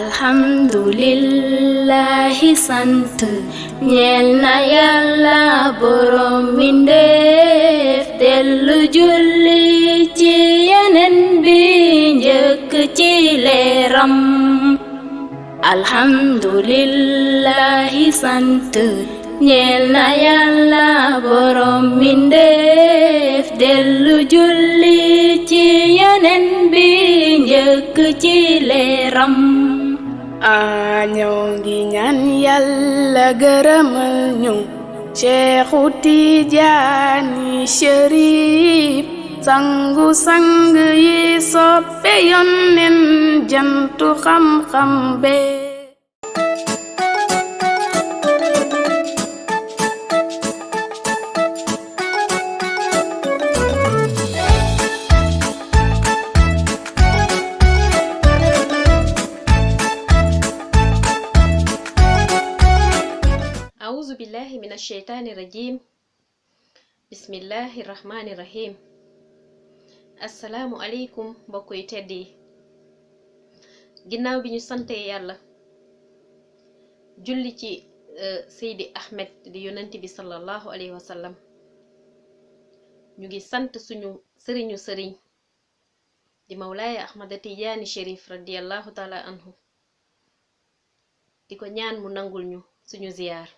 alhamdulillahi sant ñeel na yàlla borom mbindeef dellu julli ci yeneen bi njëkk ci leeram alhamdulillahi sant ñeel na yàlla borom mbindeef dellu julli ci yeneen bi njëkk ci leeram ñoo ngi ñaan yàlla gërëmal ñu Seexu Tijaani Sharif sangu sang yi soppe Yonent jantu xam-xam be أعوذ بالله من الشيطان الرجيم بسم الله الرحمن الرحيم السلام عليكم mbokk yu tedd yi ginnaaw bi ñu sante yàlla julli ci Seydi Ahmed di yonent bi sallallahu alayhi wa sallam ñu ngi sant suñu sëriñu sëriñ di Mawlaaya Ahmada Tijaani Sharif radiyallahu taala anhu di ko ñaan mu nangul ñu suñu ziyaar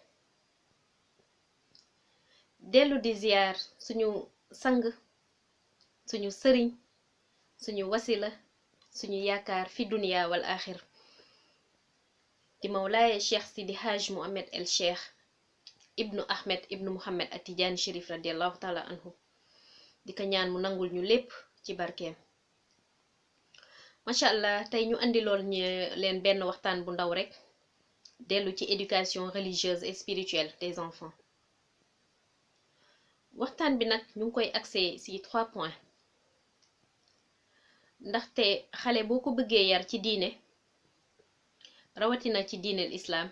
dellu di ziyaar suñu sang suñu sëriñ suñu wasila suñu yaakaar fi duniya wal axir di Mawlaaya Cheikh Sidi Haj Mohamed El Cheikh ibnu Ahmed ibnu Mohamed At-Tijaani Sharif radiyallahu taala anhu di ko ñaan mu nangul ñu lépp ci barkeem macha allah tey ñu andiloon ñu leen benn waxtaan bu ndaw rek dellu ci éducation religieuse et spirituelle des enfants waxtaan bi nag ñu ngi koy axé ci 3 points ndaxte xale boo ko bëggee yar ci diine rawatina ci diineel islaam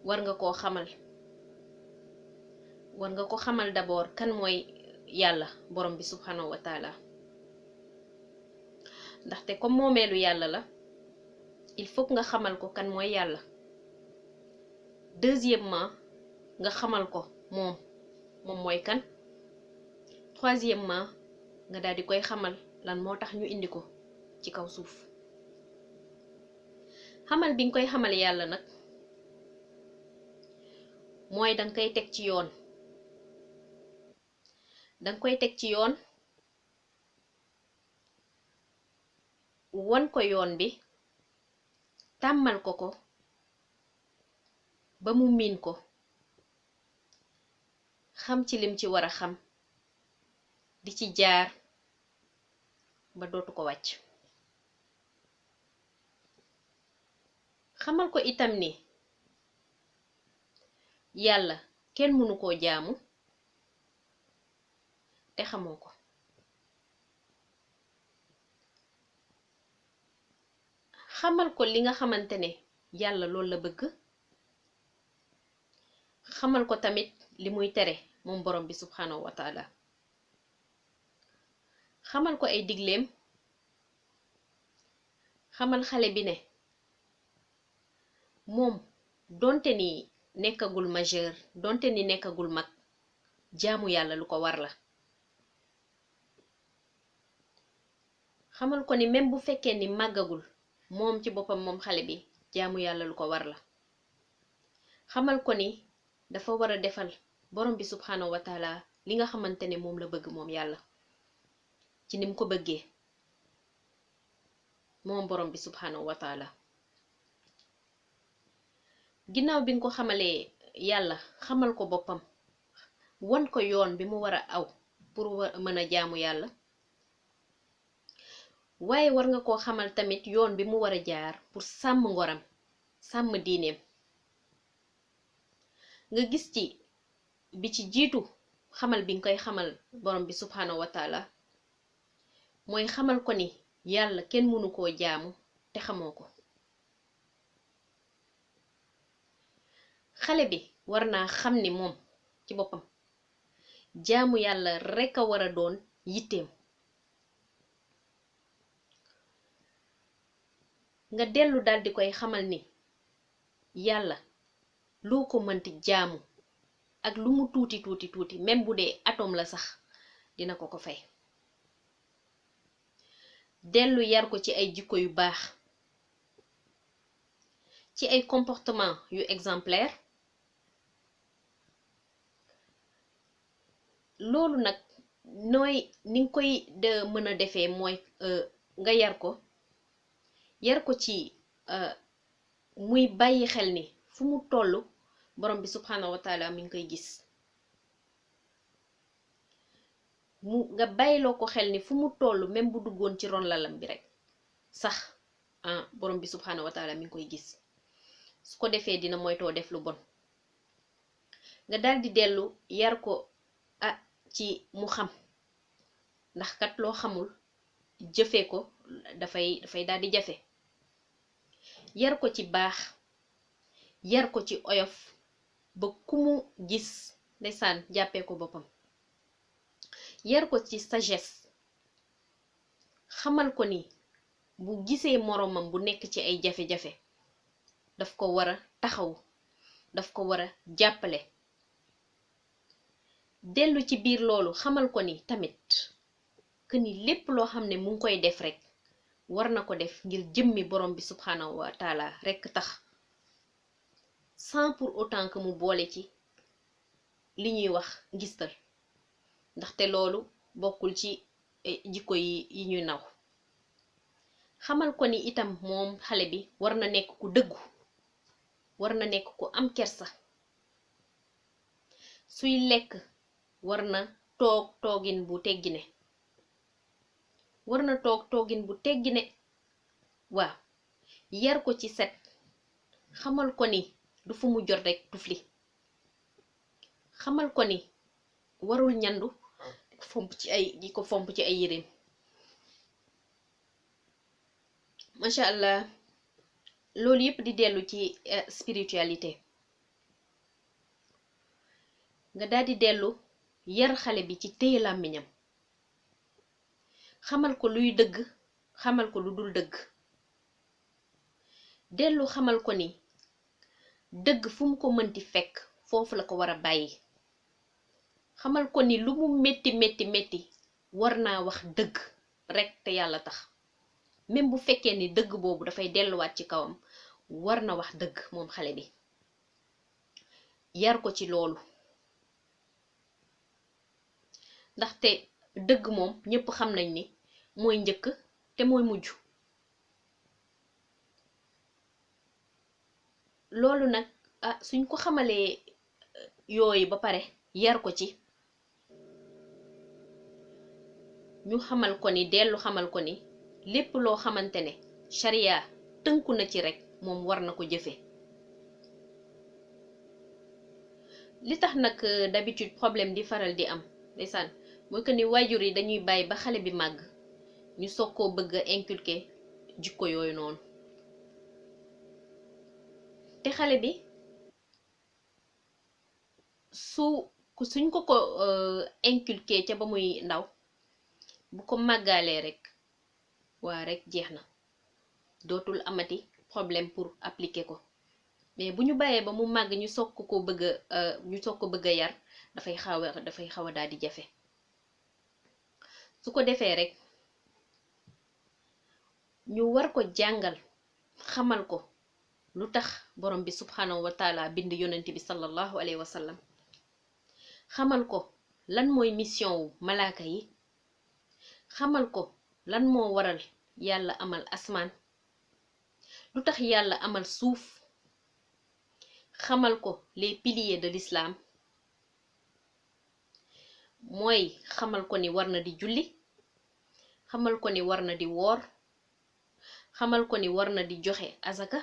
war nga ko xamal d'abord kan mooy yàlla borom bi subhanahu wa taala ndaxte comme moomeelu yàlla la il faut nga xamal ko kan mooy yàlla deuxièmement nga xamal ko moom mooy kan troisièmement nga daal di koy xamal lan moo tax ñu indi ko ci kaw suuf xamal bi nga koy xamal yàlla nag mooy danga koy teg ci yoon won ko yoon bi tàmmal ko ba mu miin ko xam ci lim ci war a xam di ci jaar ba dootu ko wàcc xamal ko itam ni yàlla kenn mënu koo jaamu te xamoo ko xamal ko li nga xamante ne yàlla loolu la bëgg xamal ko tamit li muy tere moom borom bi subhanahu wa taala xamal ko ay digleem xamal xale bi ne moom donte ni nekkagul majeur donte ni nekkagul mag jaamu yàlla lu ko war la xamal ko ni même bu fekkee ni màggagul moom ci boppam moom xale bi jaamu yàlla lu ko war la xamal ko ni dafa war a defal borom bi subhanahu wa taala li nga xamante ne moom la bëgg moom yàlla ci nim ko bëggee moom borom bi subhanahu wa taala ginnaaw bi nga ko xamalee yàlla xamal ko boppam won ko yoon bi mu war a aw pour mën a jaamu yàlla waaye war nga koo xamal tamit yoon bi mu war a jaar pour sàmm ngoram sàmm diineem nga gis ci bi ci jiitu xamal bi nga koy xamal borom bi subhanahu wa taala mooy xamal ko ni yàlla kenn mënu koo jaamu te xamoo ko xale bi war naa xam ni moom ci boppam jaamu yàlla rekk a war a doon yitteem nga dellu daldi koy xamal ni yàlla loo ko mënti jaamu ak lu mu tuuti tuuti tuuti même bu dee atome la sax dina ko ko fay. dellu yar ko ci ay jikko yu baax, ci ay comportement yu exemplaire. loolu nag ni nga koy de mën a defee mooy nga yar ko ci muy bàyyi xel ni fu mu toll borom bi subhanahu wa taala mi ngi koy gis. nga bàyyiloo ko xel ni fu mu toll même bu duggoon ci ron lalam bi rek sax borom bi subhanahu wa taala mi ngi koy gis. su ko defee dina moytoo def lu bon. nga daldi dellu yar ko ci mu xam, ndax kat loo xamul jëfee ko dafay daldi jafe. yar ko ci baax, yar ko ci oyof ba ku mu gis ndeysaan jàppee ko boppam. yar ko ci sagesse, xamal ko ni bu gisee moroomam bu nekk ci ay jafe-jafe daf ko war a taxaw, daf ko war a jàppale. dellu ci biir loolu xamal ko ni tamit que ni lépp loo xam ne mu ngi koy def rek war na ko def ngir jëmmi borom bi subhanahu wa taala rekk tax, sans pour autant que mu boole ci li ñuy wax ngistal, ndaxte loolu bokkul ci jikko yi ñuy naw. xamal ko ni itam moom xale bi war na nekk ku dëggu, war na nekk ku am kersa. suy lekk war na toog toogin bu teggine, waaw. yar ko ci set, xamal ko ni du fu mu jot rek tufli. xamal ko ni warul ñandu di ko fomp ci ay yéreem. macha allah loolu yépp di dellu ci spiritualité. nga daldi dellu yar xale bi ci téye làmmiñam, xamal ko luy dëgg, xamal ko lu dul dëgg. dellu xamal ko ni dëgg fu mu ko mënti fekk foofu la ko war a bàyyi. xamal ko ni lu mu metti war naa wax dëgg rekk te yàlla tax, même bu fekkee ni dëgg boobu dafay delluwaat ci kawam war na wax dëgg moom xale bi. yar ko ci loolu, ndaxte dëgg moom ñépp xam nañ ni mooy njëkk te mooy mujj. loolu nag suñ ko xamalee yooyu ba pare yar ko ci, ñu xamal ko ni dellu xamal ko ni lépp loo xamante ne sharia tënku na ci rekk moom war na ko jëfe. li tax nag d'habitude problème di faral di am ndeysaan mooy que ni waajur yi dañuy bàyyi ba xale bi màgg ñu soog koo bëgg a inculquer jikko yooyu noonu. te xale bi suñ ko inculquer ca ba muy ndaw, bu ko màggaalee rekk waa rekk jeex na, dootul amati problème pour appliquer ko. mais bu ñu bàyyee ba mu màgg ñu soog ko bëgg a yar dafay xaw a daal di jafe. su ko defee rekk ñu war ko jàngal, xamal ko lu tax borom bi subhanahu wa taala bind yonent bi sallallahu alayhi wa sallam. xamal ko lan mooy mission wu malaaka yi, xamal ko lan moo waral yàlla amal asmaan, lu tax yàlla amal suuf. xamal ko les piliers de l'islam, mooy xamal ko ni war na di julli, xamal ko ni war na di woor, xamal ko ni war na di joxe azaka,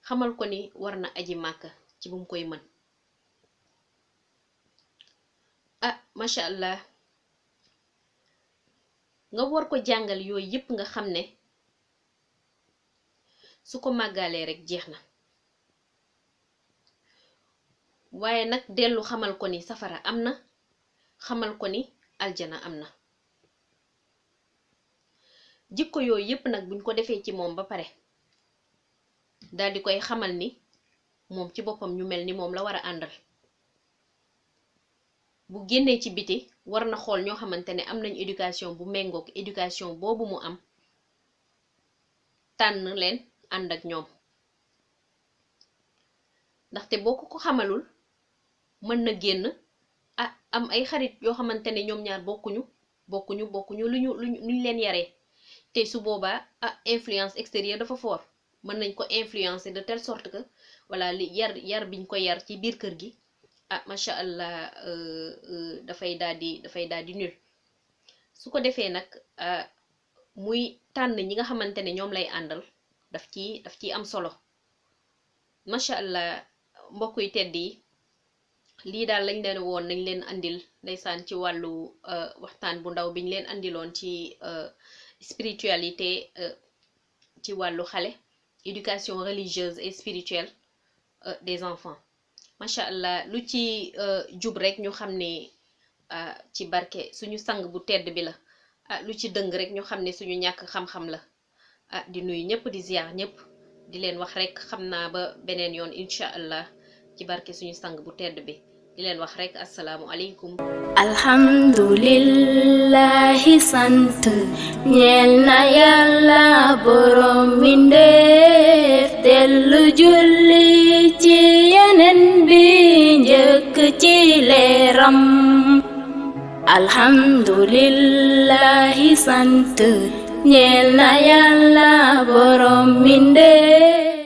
xamal ko ni war na aji màkka ci bu mu koy mën. macha allah nga war ko jàngal yooyu yépp nga xam ne su ko màggalee rekk jeex na. waaye nag dellu xamal ko ni safara am na, xamal ko ni aljana am na. jikko yooyu yépp nag buñ ko defee ci moom ba pare daal di koy xamal ni moom ci boppam ñu mel ni moom la war a àndal. Bu génnee ci biti war na xool ñoo xamante ne am nañ éducation bu méngoog éducation boobu mu am, tànn leen ànd ak ñoom. ndaxte boo ko xamalul mën na génn am ay xarit yoo xamante ne ñoom ñaar bokkuñu luñ leen yaree, te su boobaa influence extérieure dafa fort. mën nañ ko influencer de telle sorte que voilà li yar biñ ko yar ci biir kër gi macha allah dafay daal di nul. su ko defee nag muy tànn ñi nga xamante ne ñoom lay àndal daf ci am solo. macha allah mbokk yu tedd yi, lii daal lañ leen woon nañ leen andil ndeysaan ci wàllu waxtaan bu ndaw biñ leen andiloon ci spiritualité ci wàllu xale, éducation religieuse et spirituelle des enfants. macha allah lu ci jub rek ñu xam ne ci barke suñu sang bu tedd bi la, lu ci dëng rek ñu xam ne suñu ñàkk xam-xam la. di nuyu ñëpp di ziar ñëpp, di leen wax rek xam naa ba beneen yoon incha allah ci barke suñu sang bu tedd bi. di leen wax rek assalaamu aleykum. alhamdulillahi sant ñeel na yàlla borom mbindeef, dellu julli ci yeneen bi njëkk ci leeram. alhamdulillahi sant ñeel na yàlla borom mbindeef.